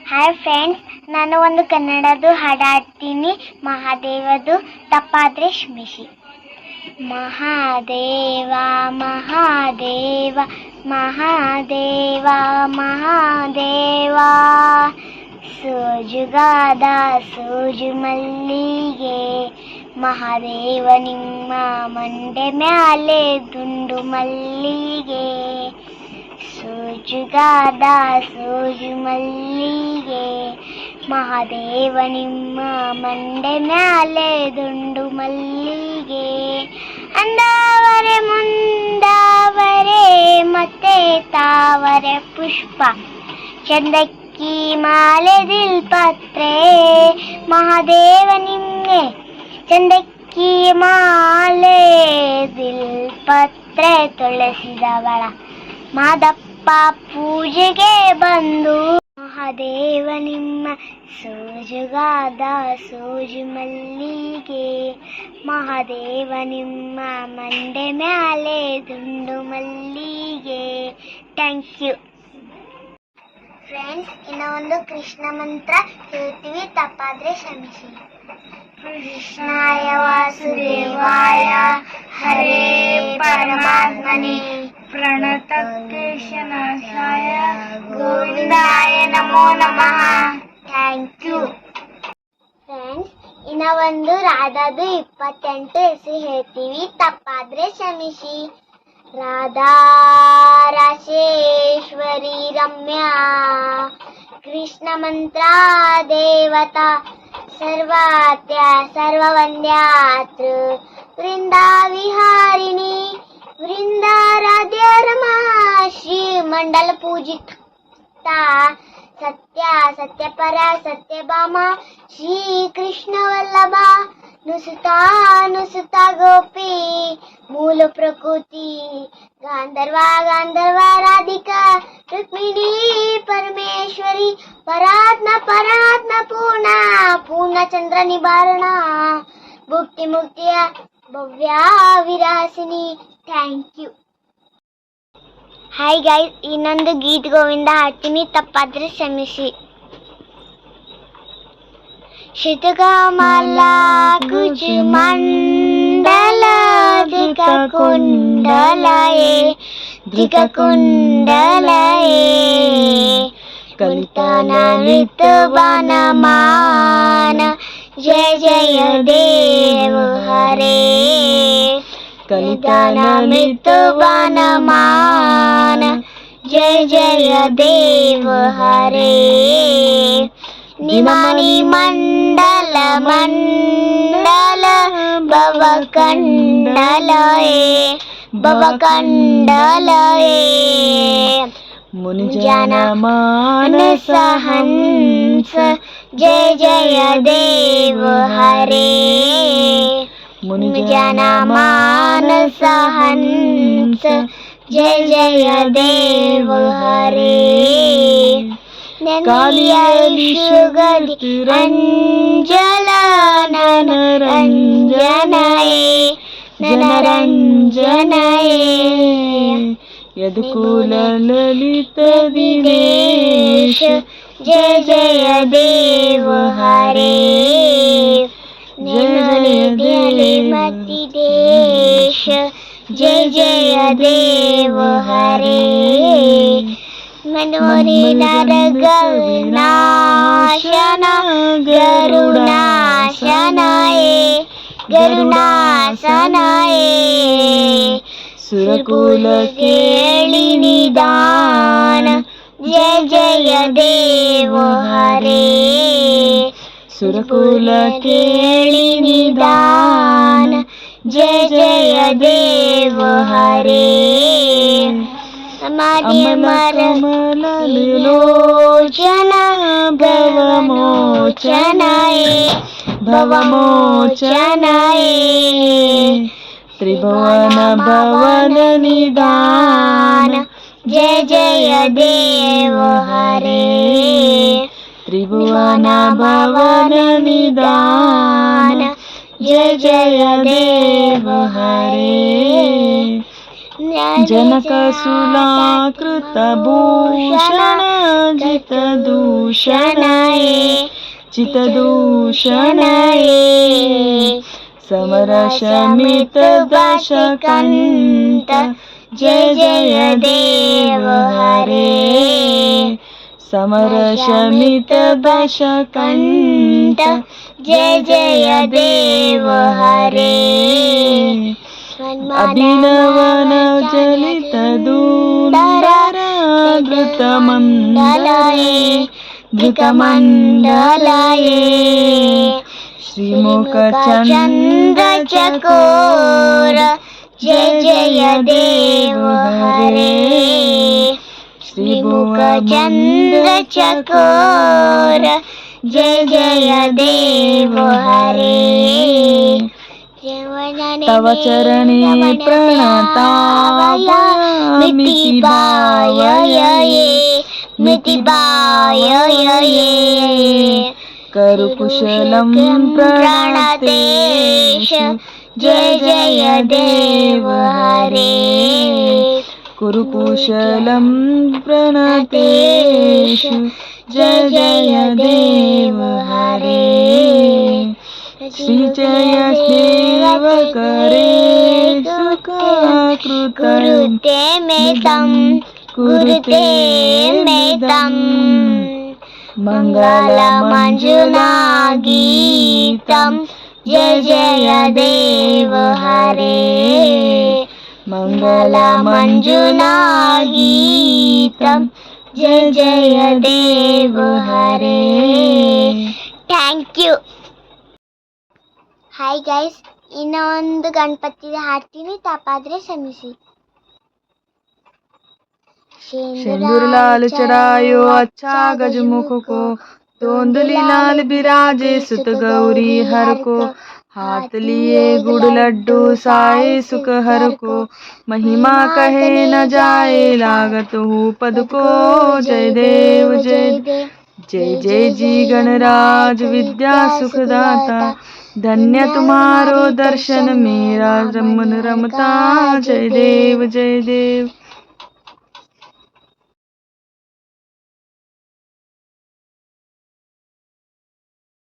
Hi friends, ನಾನು ಒಂದು ಕನ್ನಡದು ಹಾಡು ಹಾಡ್ತೀನಿ. ಮಹಾದೇವದು ತಪ್ಪಾದ್ರೆ ಕ್ಷಮಿಸಿ. ಮಹಾದೇವ ಮಹಾದೇವ ಮಹಾದೇವ ಮಹಾದೇವ, ಸೋಜುಗಾದ ಸೋಜು ಮಲ್ಲಿಗೆ, ಮಹಾದೇವ ನಿಮ್ಮ ಮಂಡೆ ಮ್ಯಾಲೆ ದುಂಡು ಮಲ್ಲಿಗೆ. ಸೋಜುಗಾದ ಸೋಜು ಮಲ್ಲಿಗೆ, ಮಹಾದೇವ ನಿಮ್ಮ ಮಂಡೆ ಮ್ಯಾಲೆ ದುಂಡು ಮಲ್ಲಿಗೆ. ಅಂದವರೆ ಮುಂದಾವರೆ ಮತ್ತೆ ತಾವರೆ ಪುಷ್ಪ, ಚಂದಕ್ಕಿ ಮಾಲೆ ದಿಲ್ಪತ್ರೆ, ಮಹಾದೇವ ನಿಮ್ಗೆ ಚಂದಕ್ಕಿ ಮಾಲೆ ದಿಲ್ಪತ್ರೆ. ತುಳಸಿದವಳ ಮಾದಪ್ಪ ಪೂಜೆಗೆ ಬಂದು, ಮಹಾದೇವ ನಿಮ್ಮ ಸೋಜುಗಾದ ಸೋಜು ಮಲ್ಲಿಗೆ, ಮಹಾದೇವ ನಿಮ್ಮ ಮಂಡೆ ಮ್ಯಾಲೆ ದುಂಡು ಮಲ್ಲಿಗೆ. Thank you friends. ಇನ್ನ ಒಂದು ಕೃಷ್ಣ ಮಂತ್ರ ಹೇಳ್ತೀವಿ, ತಪ್ಪಾದ್ರೆ ಕ್ಷಮಿಸಿ. ಕೃಷ್ಣಾಯ ವಾಸುದೇವಾಯ ಹರೇ ಪರಮಾತ್ಮನೇ ಪ್ರಣತಕ್ಲೇಶನಾಶಾಯ ಗೋವಿಂದಾಯ ನಮೋ ನಮಃ. Thank you friends. ಇನ್ನ ಒಂದು ರಾಧಾದು 28 ಹೆಸರು ಹೇಳ್ತೀವಿ, ತಪ್ಪಾದ್ರೆ ಕ್ಷಮಿಸಿ. ರಾಧಾ ರಾಶೇಶ್ವರಿ ರಮ್ಯಾ, ಕೃಷ್ಣ ಮಂತ್ರ ದೇವತಾ, ಸರ್ವಾತ್ಯ ಸರ್ವವಂದ್ಯಾತೃ, ವೃಂದಾ ವಿಹಾರಿಣಿ, ವೃಂದಾರಾಧ್ಯ ರಮಾ, ಶ್ರೀ ಮಂಡಲ ಪೂಜಿತ, ಸತ್ಯ ಸತ್ಯಪರ ಸತ್ಯಭಾಮ, ಶ್ರೀ ಕೃಷ್ಣ ವಲ್ಲಭ, ನುಸುತಾ ನುಸುತಾ ಗೋಪಿ, ಮೂಲ ಪ್ರಕೃತಿ, ಗಾಂಧರ್ವ ಗಾಂಧರ್ವ ರಾಧಿಕಾ, ರುಕ್ಮಿಣಿ ಪರಮೇಶ್ವರಿ, ಪರಾತ್ಮ ಪರಾತ್ಮ ಪೂರ್ಣ ಪೂರ್ಣ ಚಂದ್ರ ನಿವಾರಣ, ಭುಕ್ತಿ ಮುಕ್ತಿಯ ಭವ್ಯ ವಿರಾಸಿನಿ. Thank you. ಹಾಯ್ ಗೈಸ್, ಇನ್ನೊಂದು ಗೀತ್ ಗೋವಿಂದ ಹಾಡ್ತೀನಿ, ತಪ್ಪಾದ್ರೆ ಕ್ಷಮಿಸಿ. ಶ್ರುತಕಮಲ ಕುಚ ಮಂಡಲ ದಿಕ ಕುಂಡಲಯೇ, ದಿಕ ಕುಂಡಲಯೇ, ಕುಂತನ ನೃತ ವನಮಾನ, ಜಯ ಜಯ ದೇವ ಹರೇ. ಕಲಿತನ ಮೃತ ವನಮಾನ, ಜಯ ಜಯ ದೇವ ಹರೇ. ನಿಮಾನಿ ಮಂಡಲ ಮಂಡಲ ಭವ ಕಂಡಲಯೇ, ಭವ ಕಂಡಲಯೇ, ಮುನಿಜನ ಮಾನಸ ಹಂಸ, ಜಯ ಜಯ ದೇವ ಹರೇ. ಮುನಿಜನ ಮಾನಸ ಹಂಸ, ಜಯ ಜಯ ದೇವ ಹರೇ. ಕಾಲಿಯಲ್ಲಿ ಶುಗದಿ ರಂಜಲ ನನರಂಜನಯೇ, ನನರಂಜನಯೇ, ಯದುಕುಲ ಲಲಿತ ದಿನೇಶ, ಜಯ ಜಯ ದೇವ ಹರೇ. ನೆನಲಿ ಮತಿ ದೇಶ, ಜಯ ಜಯ ದೇವ ಹರೇ. मनोरी नरगल नाशन, गरुणाशनाये गरुणाशनाये, सुरकुल केळि निदान, जय जय देव हरे. सुरकुल केळि निदान, जय जय देव हरे. अमरकमललोचन भवमोचनाये, भवमोचनाये, त्रिभुवन भवन निदान, जय जय देव हरे. त्रिभुवन भवन निदान, जय जय देव हरे. जनकसुलाकृतभूषण जितदूषण चितदूषण समरशमित दशकंठ जय जय देव हरे समरशमित दशकंठ जय जय देव हरे अभिनवन जलित दूंदर घृतमंडलये घृतमंडलये श्रीमुख चंद्र चकोर जय जय देव हरे श्रीमुख चंद्र चकोर जय जय देव हरे तव चरणे प्रणतावयामि मितिबायये करुकुशलं प्रणतेश जय जय देव हरे कुरुकुशलं प्रणतेश जय जय देव हरे श्रीजय देव करे सुखकृते मेदं मङ्गलमञ्जुनागीतं जय जय देव हरे मङ्गलमञ्जुनागीतं जय जय देव हरे ಥ್ಯಾಂಕ್ ಯು. ಹಾಯ್ ಗೈಸ್, ಇನ್ನೊಂದು ಗಣಪತಿ ಹಾಡ್ತೀನಿ, ತಪ್ಪಾದ್ರೆ ಕ್ಷಮಿಸಿ. सिंदूर लाल चढ़ायो अच्छा गजमुख को तोंदुली लाल बिराजे सुत गौरी हर को हाथ लिए गुड़ लड्डू साए सुख हर को महिमा कहे न जाए लागत हूँ पद को जय देव जय जय जय जी गणराज विद्या सुखदाता धन्य तुम्हारो दर्शन मेरा रमन रमता जय देव